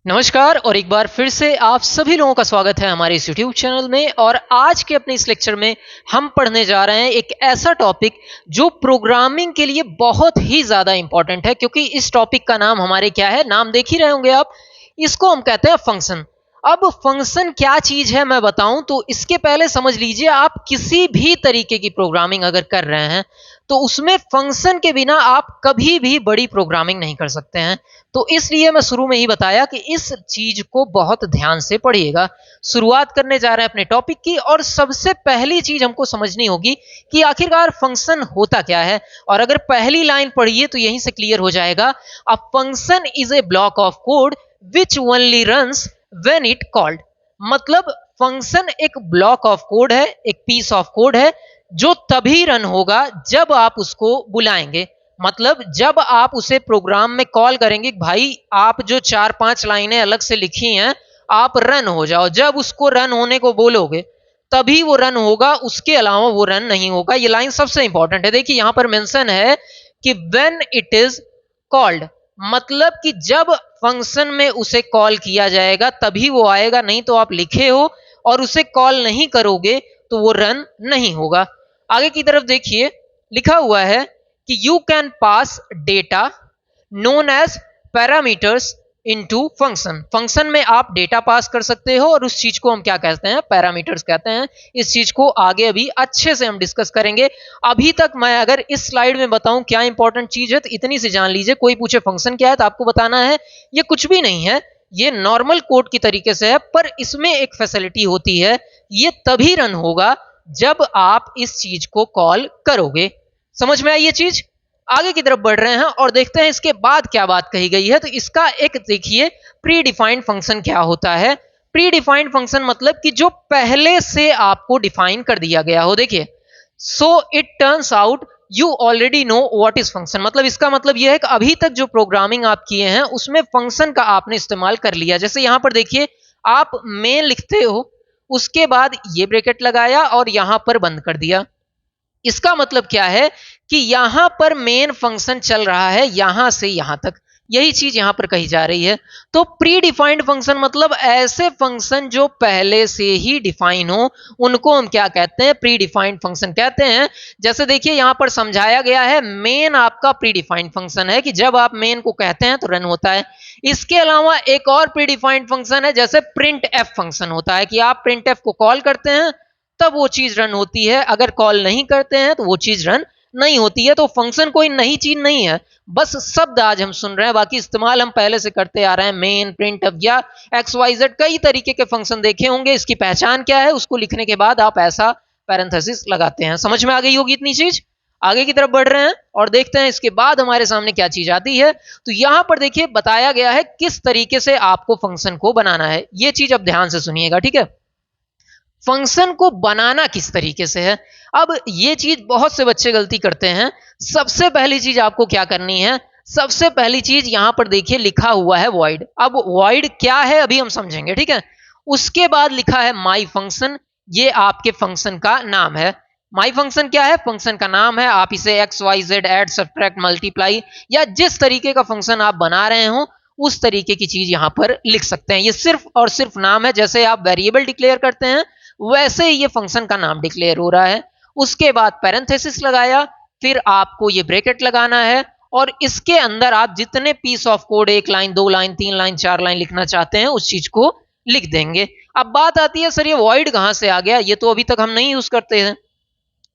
नमस्कार और एक बार फिर से आप सभी लोगों का स्वागत है हमारे इस यूट्यूब चैनल में। और आज के अपने इस लेक्चर में हम पढ़ने जा रहे हैं एक ऐसा टॉपिक जो प्रोग्रामिंग के लिए बहुत ही ज़्यादा इंपॉर्टेंट है, क्योंकि इस टॉपिक का नाम हमारे क्या है, नाम देख ही रहे होंगे आप। इसको हम कहते हैं फंक्शन। अब फंक्शन क्या चीज़ है मैं बताऊं तो इसके पहले समझ लीजिए, आप किसी भी तरीके की प्रोग्रामिंग अगर कर रहे हैं तो उसमें फंक्शन के बिना आप कभी भी बड़ी प्रोग्रामिंग नहीं कर सकते हैं। तो इसलिए मैं शुरू में ही बताया कि इस चीज को बहुत ध्यान से पढ़िएगा। शुरुआत करने जा रहे हैं अपने टॉपिक की, और सबसे पहली चीज हमको समझनी होगी कि आखिरकार फंक्शन होता क्या है। और अगर पहली लाइन पढ़िए तो यहीं से क्लियर हो जाएगा। A function is a block of code which only runs when it called. मतलब फंक्शन एक ब्लॉक ऑफ कोड है, एक पीस ऑफ कोड है जो तभी रन होगा जब आप उसको बुलाएंगे। मतलब जब आप उसे प्रोग्राम में कॉल करेंगे, भाई आप जो 4-5 लाइनें अलग से लिखी हैं आप रन हो जाओ, जब उसको रन होने को बोलोगे तभी वो रन होगा, उसके अलावा वो रन नहीं होगा। ये लाइन सबसे इंपॉर्टेंट है। देखिए यहां पर मेंशन है कि व्हेन इट इज कॉल्ड, मतलब कि जब फंक्शन में उसे कॉल किया जाएगा तभी वो आएगा, नहीं तो आप लिखे हो और उसे कॉल नहीं करोगे तो वो रन नहीं होगा। आगे की तरफ देखिए, लिखा हुआ है कि you can pass data known as parameters into function. Function में आप डेटा पास कर सकते हो और उस चीज को हम क्या कहते हैं, पैरामीटर्स कहते हैं। इस चीज को आगे अभी अच्छे से हम डिस्कस करेंगे। अभी तक मैं अगर इस स्लाइड में बताऊं क्या इंपॉर्टेंट चीज है तो इतनी सी जान लीजिए। कोई पूछे फंक्शन क्या है तो आपको बताना है ये कुछ भी नहीं है, ये नॉर्मल कोड की तरीके से है, पर इसमें एक फैसिलिटी होती है, ये तभी रन होगा जब आप इस चीज को कॉल करोगे। समझ में आई ये चीज? आगे की तरफ बढ़ रहे हैं और देखते हैं इसके बाद क्या बात कही गई है। तो इसका एक देखिए, प्री डिफाइंड फंक्शन क्या होता है। प्री डिफाइंड फंक्शन मतलब कि जो पहले से आपको डिफाइन कर दिया गया हो। देखिए, so it turns out you already know what is function. मतलब इसका मतलब यह है कि अभी तक जो प्रोग्रामिंग आप किए हैं उसमें फंक्शन का आपने इस्तेमाल कर लिया। जैसे यहां पर देखिए, आप मेन लिखते हो, उसके बाद ये ब्रैकेट लगाया और यहां पर बंद कर दिया। इसका मतलब क्या है कि यहां पर मेन फंक्शन चल रहा है यहां से यहां तक, यही चीज यहां पर कही जा रही है। तो प्री डिफाइंड फंक्शन मतलब ऐसे फंक्शन जो पहले से ही डिफाइन हो, उनको हम क्या कहते हैं, प्री डिफाइंड फंक्शन कहते हैं। जैसे देखिए यहां पर समझाया गया है, मेन आपका प्री डिफाइंड फंक्शन है कि जब आप मेन को कहते हैं तो रन होता है। इसके अलावा एक और प्री डिफाइंड फंक्शन है, जैसे प्रिंट एफ फंक्शन होता है कि आप प्रिंट एफ को कॉल करते हैं तब वो चीज रन होती है, अगर कॉल नहीं करते हैं तो वो चीज रन नहीं होती है। तो फंक्शन कोई नई चीज नहीं है, बस शब्द आज हम सुन रहे हैं, बाकी इस्तेमाल हम पहले से करते आ रहे हैं। मेन, प्रिंट या एक्स वाई जेड कई तरीके के फंक्शन देखे होंगे। इसकी पहचान क्या है, उसको लिखने के बाद आप ऐसा पैरेंथेसिस लगाते हैं। समझ में आ गई होगी इतनी चीज। आगे की तरफ बढ़ रहे हैं और देखते हैं इसके बाद हमारे सामने क्या चीज आती है। तो यहां पर देखिए बताया गया है किस तरीके से आपको फंक्शन को बनाना है। ये चीज अब ध्यान से सुनिएगा, ठीक है। फंक्शन को बनाना किस तरीके से है। अब ये चीज बहुत से बच्चे गलती करते हैं। सबसे पहली चीज आपको क्या करनी है, सबसे पहली चीज यहां पर देखिए लिखा हुआ है void। अब void क्या है अभी हम समझेंगे, ठीक है। उसके बाद लिखा है माई फंक्शन, ये आपके फंक्शन का नाम है। माई फंक्शन क्या है, फंक्शन का नाम है। आप इसे X Y Z, add, subtract, multiply या जिस तरीके का फंक्शन आप बना रहे हो उस तरीके की चीज यहां पर लिख सकते हैं। ये सिर्फ और सिर्फ नाम है। जैसे आप वेरिएबल डिक्लेयर करते हैं वैसे ही ये फंक्शन का नाम डिक्लेयर हो रहा है। उसके बाद पैरेंथेसिस लगाया, फिर आपको ये ब्रैकेट लगाना है और इसके अंदर आप जितने piece of code, 1 line, 2 line, 3 line, 4 line लिखना चाहते हैं उस चीज को लिख देंगे। अब बात आती है सर ये void कहां से आ गया, ये तो अभी तक हम नहीं यूज करते हैं।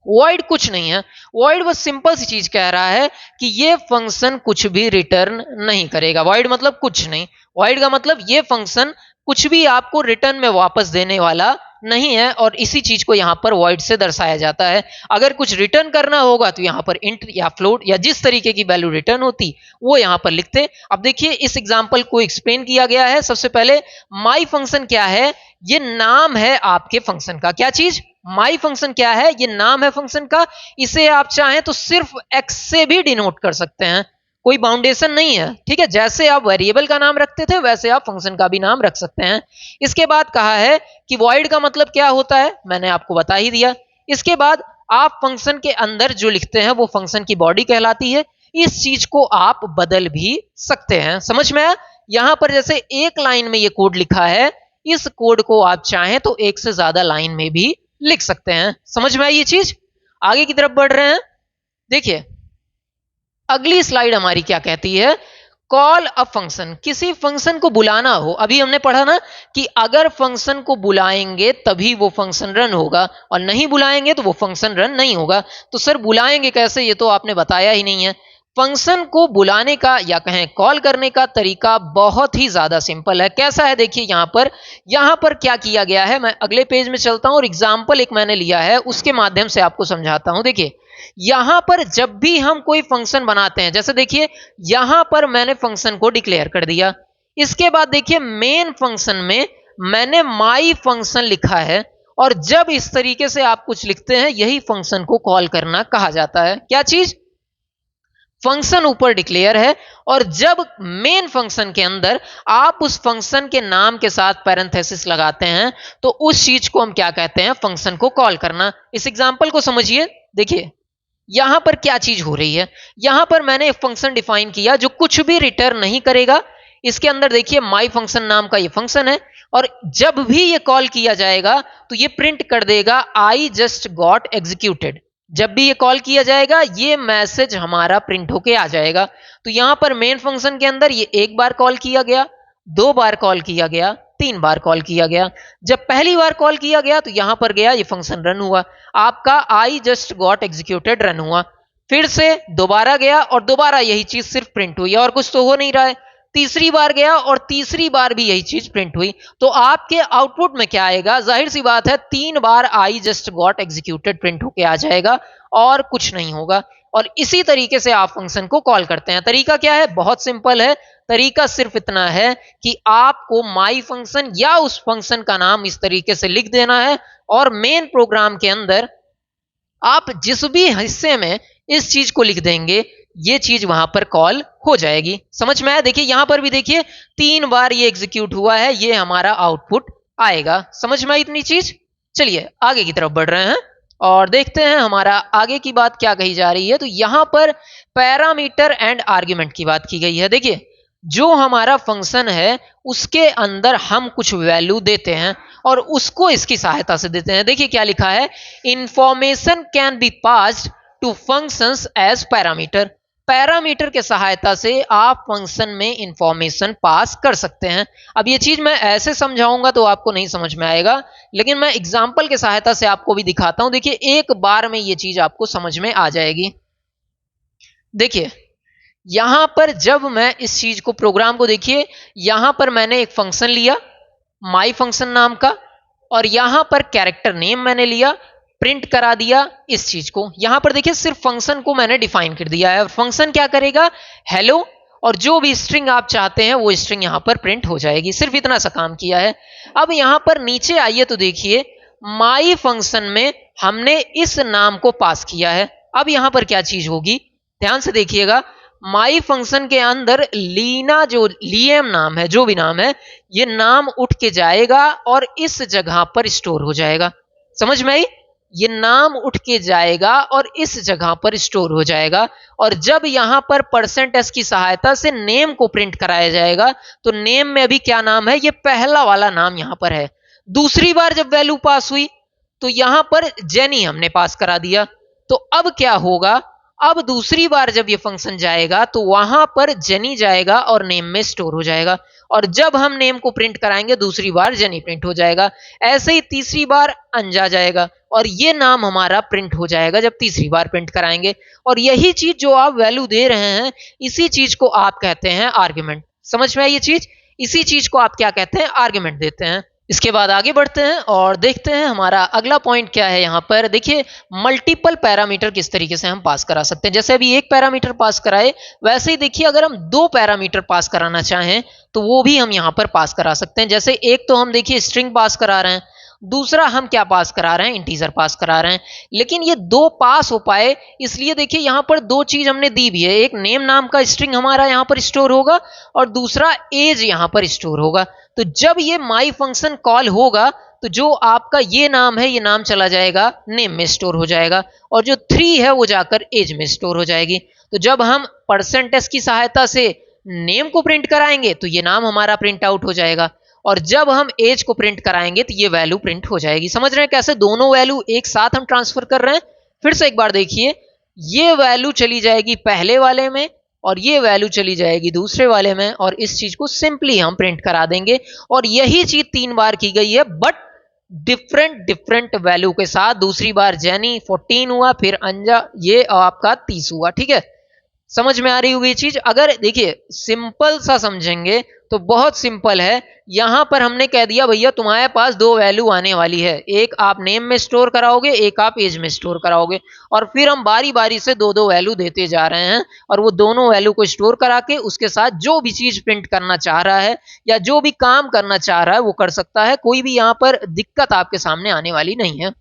void कुछ नहीं है, void बस सिंपल सी चीज कह रहा है कि ये फंक्शन कुछ भी रिटर्न नहीं करेगा। void मतलब कुछ नहीं, void का मतलब ये फंक्शन कुछ भी आपको रिटर्न में वापस देने वाला नहीं है, और इसी चीज को यहां पर void से दर्शाया जाता है। अगर कुछ रिटर्न करना होगा तो यहां पर इंट या फ्लोट या जिस तरीके की वैल्यू रिटर्न होती वो यहां पर लिखते। अब देखिए इस एग्जांपल को एक्सप्लेन किया गया है। सबसे पहले माई फंक्शन क्या है, ये नाम है आपके फंक्शन का। क्या चीज, माई फंक्शन क्या है, ये नाम है फंक्शन का। इसे आप चाहें तो सिर्फ एक्स से भी डिनोट कर सकते हैं, कोई बाउंडेशन नहीं है, ठीक है। जैसे आप वेरिएबल का नाम रखते थे वैसे आप फंक्शन का भी नाम रख सकते हैं। इसके बाद कहा है कि void का मतलब क्या होता है, मैंने आपको बता ही दिया। इसके बाद आप फंक्शन के अंदर जो लिखते हैं वो फंक्शन की बॉडी कहलाती है। इस चीज को आप बदल भी सकते हैं। समझ में आया, यहां पर जैसे एक लाइन में ये कोड लिखा है, इस कोड को आप चाहें तो एक से ज्यादा लाइन में भी लिख सकते हैं। समझ में आई ये चीज? आगे की तरफ बढ़ रहे हैं। देखिए अगली स्लाइड हमारी क्या कहती है, कॉल अ फंक्शन। किसी फंक्शन को बुलाना हो, अभी हमने पढ़ा ना कि अगर फंक्शन को बुलाएंगे तभी वो फंक्शन रन होगा और नहीं बुलाएंगे तो वो फंक्शन रन नहीं होगा। तो सर बुलाएंगे कैसे, ये तो आपने बताया ही नहीं है। फंक्शन को बुलाने का या कहें कॉल करने का तरीका बहुत ही ज्यादा सिंपल है। कैसा है देखिए, यहां पर क्या किया गया है, मैं अगले पेज में चलता हूं और एग्जाम्पल एक मैंने लिया है उसके माध्यम से आपको समझाता हूं। देखिए यहां पर जब भी हम कोई फंक्शन बनाते हैं, जैसे देखिए यहां पर मैंने फंक्शन को डिक्लेयर कर दिया, इसके बाद देखिए मेन फंक्शन में मैंने माई फंक्शन लिखा है, और जब इस तरीके से आप कुछ लिखते हैं यही फंक्शन को कॉल करना कहा जाता है। क्या चीज? फंक्शन ऊपर डिक्लेयर है और जब मेन फंक्शन के अंदर आप उस फंक्शन के नाम के साथ पैरेंथेसिस लगाते हैं तो उस चीज को हम क्या कहते हैं, फंक्शन को कॉल करना। इस एग्जांपल को समझिए। देखिए यहां पर क्या चीज हो रही है, यहां पर मैंने एक फंक्शन डिफाइन किया जो कुछ भी रिटर्न नहीं करेगा। इसके अंदर देखिए माई फंक्शन नाम का ये फंक्शन है, और जब भी ये कॉल किया जाएगा तो ये प्रिंट कर देगा आई जस्ट गॉट एग्जीक्यूटेड। जब भी ये कॉल किया जाएगा ये मैसेज हमारा प्रिंट होके आ जाएगा। तो यहां पर मेन फंक्शन के अंदर ये एक बार कॉल किया गया, दो बार कॉल किया गया, तीन बार कॉल किया गया। जब पहली बार कॉल किया गया तो यहां पर गया, ये फंक्शन रन हुआ, आपका आई जस्ट गॉट एग्जीक्यूटेड रन हुआ। फिर से दोबारा गया और दोबारा यही चीज सिर्फ प्रिंट हुई, और कुछ तो हो नहीं रहा है। तीसरी बार गया और तीसरी बार भी यही चीज प्रिंट हुई। तो आपके आउटपुट में क्या आएगा, जाहिर सी बात है 3 बार I just got executed print होके आ जाएगा और कुछ नहीं होगा। और इसी तरीके से आप फंक्शन को कॉल करते हैं। तरीका क्या है, बहुत सिंपल है। तरीका सिर्फ इतना है कि आपको माई फंक्शन या उस फंक्शन का नाम इस तरीके से लिख देना है, और मेन प्रोग्राम के अंदर आप जिस भी हिस्से में इस चीज को लिख देंगे ये चीज वहां पर कॉल हो जाएगी। समझ में आया? देखिए यहां पर भी देखिए 3 बार ये एग्जीक्यूट हुआ है, ये हमारा आउटपुट आएगा। समझ में आई इतनी चीज? चलिए आगे की तरफ बढ़ रहे हैं और देखते हैं हमारा आगे की बात क्या कही जा रही है। तो यहां पर पैरामीटर एंड आर्ग्यूमेंट की बात की गई है। देखिए जो हमारा फंक्शन है उसके अंदर हम कुछ वैल्यू देते हैं और उसको इसकी सहायता से देते हैं। देखिए क्या लिखा है, information can be passed to functions as parameter. Parameter के सहायता से आप फंक्शन में इंफॉर्मेशन पास कर सकते हैं। अब ये चीज मैं ऐसे समझाऊंगा तो आपको नहीं समझ में आएगा, लेकिन मैं एग्जाम्पल के सहायता से आपको भी दिखाता हूं। देखिए एक बार में ये चीज आपको समझ में आ जाएगी। देखिए यहां पर जब मैं इस चीज को, प्रोग्राम को देखिए, यहां पर मैंने एक फंक्शन लिया माई फंक्शन नाम का, और यहां पर कैरेक्टर नेम मैंने लिया, प्रिंट करा दिया इस चीज को। यहां पर देखिए सिर्फ फंक्शन को मैंने डिफाइन कर दिया है, और फंक्शन क्या करेगा, हेलो, और जो भी स्ट्रिंग आप चाहते हैं वो स्ट्रिंग यहां पर प्रिंट हो जाएगी। सिर्फ इतना सा काम किया है। अब यहां पर नीचे आइए तो देखिए माई फंक्शन में हमने इस नाम को पास किया है। अब यहां पर क्या चीज होगी, ध्यान से देखिएगा, माई फंक्शन के अंदर लीना, जो लियम नाम है, जो भी नाम है, ये नाम उठ के जाएगा और इस जगह पर स्टोर हो जाएगा। समझ में आई? ये नाम उठ के जाएगा और इस जगह पर स्टोर हो जाएगा, और जब यहां पर %s की सहायता से नेम को प्रिंट कराया जाएगा तो नेम में अभी क्या नाम है, ये पहला वाला नाम यहां पर है। दूसरी बार जब वैल्यू पास हुई तो यहां पर जेनी हमने पास करा दिया। तो अब क्या होगा, अब दूसरी बार जब ये फंक्शन जाएगा तो वहां पर जेनी जाएगा और नेम में स्टोर हो जाएगा, और जब हम नेम को प्रिंट कराएंगे दूसरी बार जेनी प्रिंट हो जाएगा। ऐसे ही तीसरी बार अंजा जाएगा और ये नाम हमारा प्रिंट हो जाएगा जब तीसरी बार प्रिंट कराएंगे। और यही चीज जो आप वैल्यू दे रहे हैं, इसी चीज को आप कहते हैं आर्ग्यूमेंट। समझ में आई ये चीज? इसी चीज को आप क्या कहते हैं, आर्ग्यूमेंट देते हैं। इसके बाद आगे बढ़ते हैं और देखते हैं हमारा अगला पॉइंट क्या है। यहाँ पर देखिए मल्टीपल पैरामीटर किस तरीके से हम पास करा सकते हैं। जैसे अभी एक पैरामीटर पास कराए, वैसे ही देखिए अगर हम 2 पैरामीटर पास कराना चाहें तो वो भी हम यहाँ पर पास करा सकते हैं। जैसे एक तो हम देखिए स्ट्रिंग पास करा रहे हैं, दूसरा हम क्या पास करा रहे हैं, इंटीजर पास करा रहे हैं। लेकिन ये 2 पास हो पाए इसलिए देखिए यहाँ पर 2 चीज हमने दी भी है। एक नेम नाम का स्ट्रिंग हमारा यहाँ पर स्टोर होगा और दूसरा एज यहाँ पर स्टोर होगा। तो जब ये माई फंक्शन कॉल होगा तो जो आपका ये नाम है, ये नाम चला जाएगा नेम में स्टोर हो जाएगा, और जो 3 है वो जाकर एज में स्टोर हो जाएगी। तो जब हम %s की सहायता से नेम को प्रिंट कराएंगे तो ये नाम हमारा प्रिंट आउट हो जाएगा, और जब हम एज को प्रिंट कराएंगे तो ये वैल्यू प्रिंट हो जाएगी। समझ रहे हैं कैसे दोनों वैल्यू एक साथ हम ट्रांसफर कर रहे हैं। फिर से एक बार देखिए, ये वैल्यू चली जाएगी पहले वाले में और ये वैल्यू चली जाएगी दूसरे वाले में, और इस चीज को सिंपली हम प्रिंट करा देंगे। और यही चीज 3 बार की गई है, बट डिफरेंट वैल्यू के साथ। दूसरी बार जेनी 14 हुआ, फिर अंजा ये आपका 30 हुआ। ठीक है, समझ में आ रही होगी ये चीज। अगर देखिए सिंपल सा समझेंगे तो बहुत सिंपल है। यहां पर हमने कह दिया भैया तुम्हारे पास 2 वैल्यू आने वाली है, एक आप नेम में स्टोर कराओगे, एक आप एज में स्टोर कराओगे, और फिर हम बारी बारी से 2 वैल्यू देते जा रहे हैं, और वो दोनों वैल्यू को स्टोर करा के उसके साथ जो भी चीज प्रिंट करना चाह रहा है या जो भी काम करना चाह रहा है वो कर सकता है। कोई भी यहां पर दिक्कत आपके सामने आने वाली नहीं है।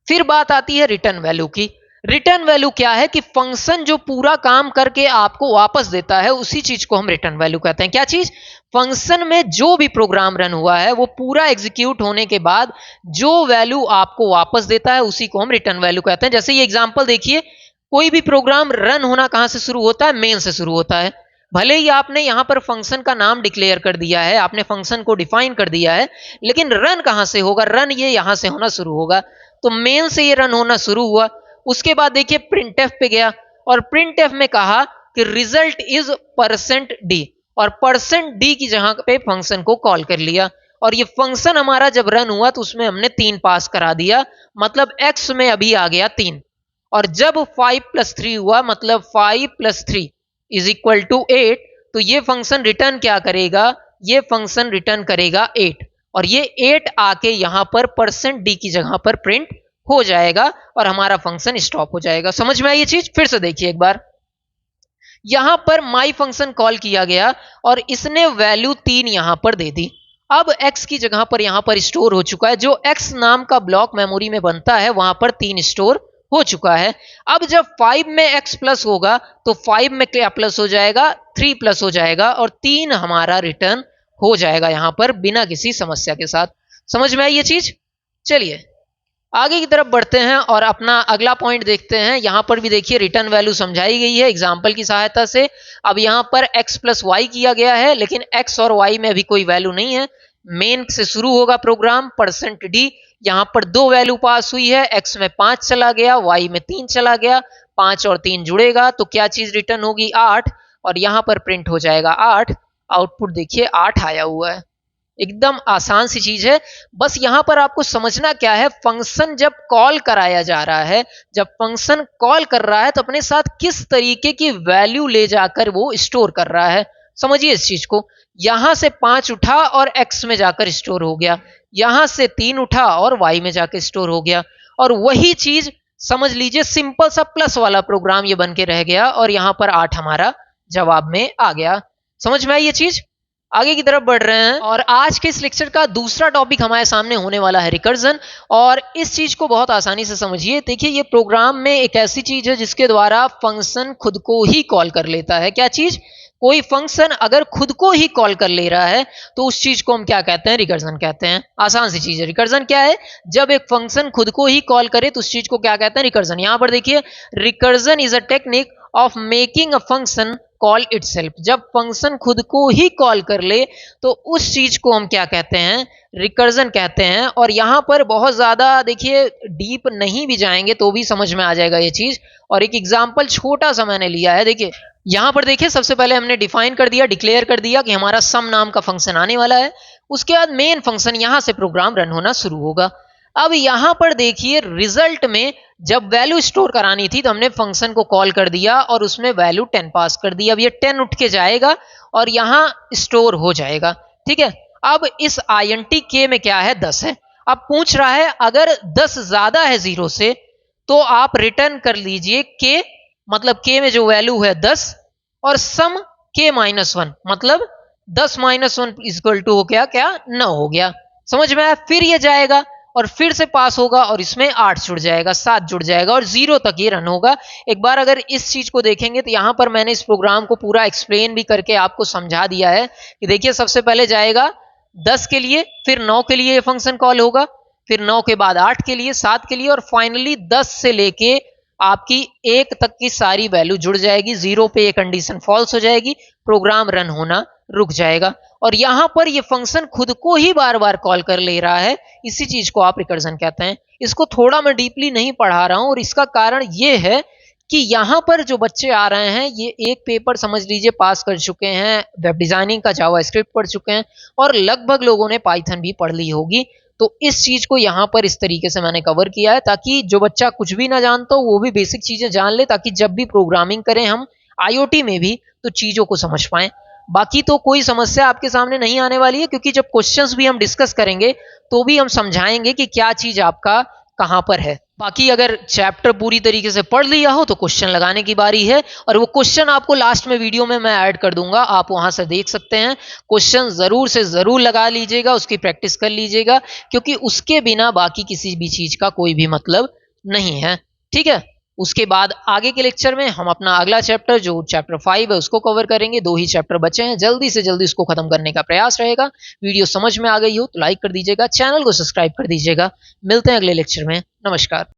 फिर बात आती है रिटर्न वैल्यू की। रिटर्न वैल्यू क्या है कि फंक्शन जो पूरा काम करके आपको वापस देता है उसी चीज को हम रिटर्न वैल्यू कहते हैं। क्या चीज? फंक्शन में जो भी प्रोग्राम रन हुआ है वो पूरा एग्जीक्यूट होने के बाद जो वैल्यू आपको वापस देता है उसी को हम रिटर्न वैल्यू कहते हैं। जैसे ये एग्जांपल देखिए, कोई भी प्रोग्राम रन होना कहां से शुरू होता है? मेन से शुरू होता है। भले ही आपने यहां पर फंक्शन का नाम डिक्लेयर कर दिया है, आपने फंक्शन को डिफाइन कर दिया है, लेकिन रन कहां से होगा? रन ये यहां से होना शुरू होगा। तो मेन से ये रन होना शुरू हुआ। उसके बाद देखिए प्रिंटएफ पे गया, और प्रिंटएफ में कहा कि रिजल्ट इज %d, और %d की जगह पे फंक्शन को कॉल कर लिया। और ये फंक्शन हमारा जब रन हुआ तो उसमें हमने 3 पास करा दिया, मतलब x में अभी आ गया 3। और जब 5 + 3 हुआ, मतलब 5 + 3 = 8, तो ये फंक्शन रिटर्न क्या करेगा? ये फंक्शन रिटर्न करेगा 8, और ये 8 आके यहां पर %d की जगह पर प्रिंट हो जाएगा और हमारा फंक्शन स्टॉप हो जाएगा। समझ में आई ये चीज? फिर से देखिए एक बार, यहां पर माई फंक्शन कॉल किया गया और इसने वैल्यू 3 यहां पर दे दी। अब x की जगह पर यहां पर स्टोर हो चुका है, जो x नाम का ब्लॉक मेमोरी में बनता है वहां पर 3 स्टोर हो चुका है। अब जब 5 में x प्लस होगा तो 5 में क्या प्लस हो जाएगा? 3 प्लस हो जाएगा, और 3 हमारा रिटर्न हो जाएगा यहां पर बिना किसी समस्या के साथ। समझ में आई ये चीज? चलिए आगे की तरफ बढ़ते हैं और अपना अगला पॉइंट देखते हैं। यहां पर भी देखिए रिटर्न वैल्यू समझाई गई है एग्जांपल की सहायता से। अब यहां पर x + y किया गया है, लेकिन x और y में अभी कोई वैल्यू नहीं है। मेन से शुरू होगा प्रोग्राम, %d। यहां पर 2 वैल्यू पास हुई है, x में 5 चला गया, y में 3 चला गया। 5 और 3 जुड़ेगा तो क्या चीज रिटर्न होगी? 8, और यहां पर प्रिंट हो जाएगा 8। आउटपुट देखिए 8 आया हुआ है। एकदम आसान सी चीज है। बस यहां पर आपको समझना क्या है, फंक्शन जब कॉल कराया जा रहा है, जब फंक्शन कॉल कर रहा है तो अपने साथ किस तरीके की वैल्यू ले जाकर वो स्टोर कर रहा है। समझिए इस चीज को। यहां से 5 उठा और x में जाकर स्टोर हो गया, यहां से 3 उठा और y में जाकर स्टोर हो गया, और वही चीज समझ लीजिए सिंपल सा प्लस वाला प्रोग्राम ये बन के रह गया, और यहां पर 8 हमारा जवाब में आ गया। समझ में आई ये चीज? आगे की तरफ बढ़ रहे हैं, और आज के इस लेक्चर का दूसरा टॉपिक हमारे सामने होने वाला है रिकर्जन। और इस चीज को बहुत आसानी से समझिए। देखिए ये प्रोग्राम में एक ऐसी चीज है जिसके द्वारा फंक्शन खुद को ही कॉल कर लेता है। क्या चीज? कोई फंक्शन अगर खुद को ही कॉल कर ले रहा है तो उस चीज को हम क्या कहते हैं? रिकर्जन कहते हैं। आसान सी चीज है। रिकर्जन क्या है? जब एक फंक्शन खुद को ही कॉल करे तो उस चीज को क्या कहते हैं? रिकर्जन। यहां पर देखिए, recursion is a technique of making a function call itself. जब फंक्शन खुद को ही कॉल कर ले तो उस चीज को हम क्या कहते हैं? रिकर्जन कहते हैं। और यहां पर बहुत ज्यादा देखिए डीप नहीं भी जाएंगे तो भी समझ में आ जाएगा ये चीज। और एक एग्जांपल छोटा सा मैंने लिया है। देखिए यहां पर देखिए, सबसे पहले हमने डिफाइन कर दिया, डिक्लेयर कर दिया कि हमारा सम नाम का फंक्शन आने वाला है। उसके बाद मेन फंक्शन यहां से प्रोग्राम रन होना शुरू होगा। अब यहां पर देखिए रिजल्ट में जब वैल्यू स्टोर करानी थी तो हमने फंक्शन को कॉल कर दिया और उसमें वैल्यू 10 पास कर दी। अब ये 10 उठ के जाएगा और यहां स्टोर हो जाएगा। ठीक है, अब इस INT k में क्या है? 10 है। अब पूछ रहा है अगर 10 ज्यादा है 0 से तो आप रिटर्न कर लीजिए k, मतलब k में जो वैल्यू है 10, और सम k-1, मतलब 10 - 1 = हो गया क्या? 9 हो गया। समझ में आया? फिर ये जाएगा और फिर से पास होगा और इसमें 8 जुड़ जाएगा, 7 जुड़ जाएगा, और 0 तक ये रन होगा। एक बार अगर इस चीज को देखेंगे तो यहां पर मैंने इस प्रोग्राम को पूरा एक्सप्लेन भी करके आपको समझा दिया है कि देखिए सबसे पहले जाएगा 10 के लिए, फिर 9 के लिए ये फंक्शन कॉल होगा, फिर 9 के बाद 8 के लिए, 7 के लिए, और फाइनली 10 से लेके आपकी 1 तक की सारी वैल्यू जुड़ जाएगी। 0 पे ये कंडीशन फॉल्स हो जाएगी, प्रोग्राम रन होना रुक जाएगा। और यहाँ पर ये फंक्शन खुद को ही बार बार कॉल कर ले रहा है, इसी चीज को आप रिकर्जन कहते हैं। इसको थोड़ा मैं डीपली नहीं पढ़ा रहा हूं, और इसका कारण ये है कि यहाँ पर जो बच्चे आ रहे हैं ये एक पेपर समझ लीजिए पास कर चुके हैं, वेब डिजाइनिंग का जावास्क्रिप्ट पढ़ चुके हैं, और लगभग लोगों ने पाइथन भी पढ़ ली होगी। तो इस चीज को यहाँ पर इस तरीके से मैंने कवर किया है, ताकि जो बच्चा कुछ भी ना जानता हो वो भी बेसिक चीजें जान ले, ताकि जब भी प्रोग्रामिंग करें हम आईओटी में भी तो चीजों को समझ पाएं। बाकी तो कोई समस्या आपके सामने नहीं आने वाली है, क्योंकि जब क्वेश्चंस भी हम डिस्कस करेंगे तो भी हम समझाएंगे कि क्या चीज आपका कहां पर है। बाकी अगर चैप्टर पूरी तरीके से पढ़ लिया हो तो क्वेश्चन लगाने की बारी है, और वो क्वेश्चन आपको लास्ट में वीडियो में मैं ऐड कर दूंगा, आप वहां से देख सकते हैं। क्वेश्चन जरूर से जरूर लगा लीजिएगा, उसकी प्रैक्टिस कर लीजिएगा, क्योंकि उसके बिना बाकी किसी भी चीज का कोई भी मतलब नहीं है। ठीक है, उसके बाद आगे के लेक्चर में हम अपना अगला चैप्टर जो चैप्टर 5 है उसको कवर करेंगे। 2 ही चैप्टर बचे हैं, जल्दी से जल्दी उसको खत्म करने का प्रयास रहेगा। वीडियो समझ में आ गई हो तो लाइक कर दीजिएगा, चैनल को सब्सक्राइब कर दीजिएगा। मिलते हैं अगले लेक्चर में। नमस्कार।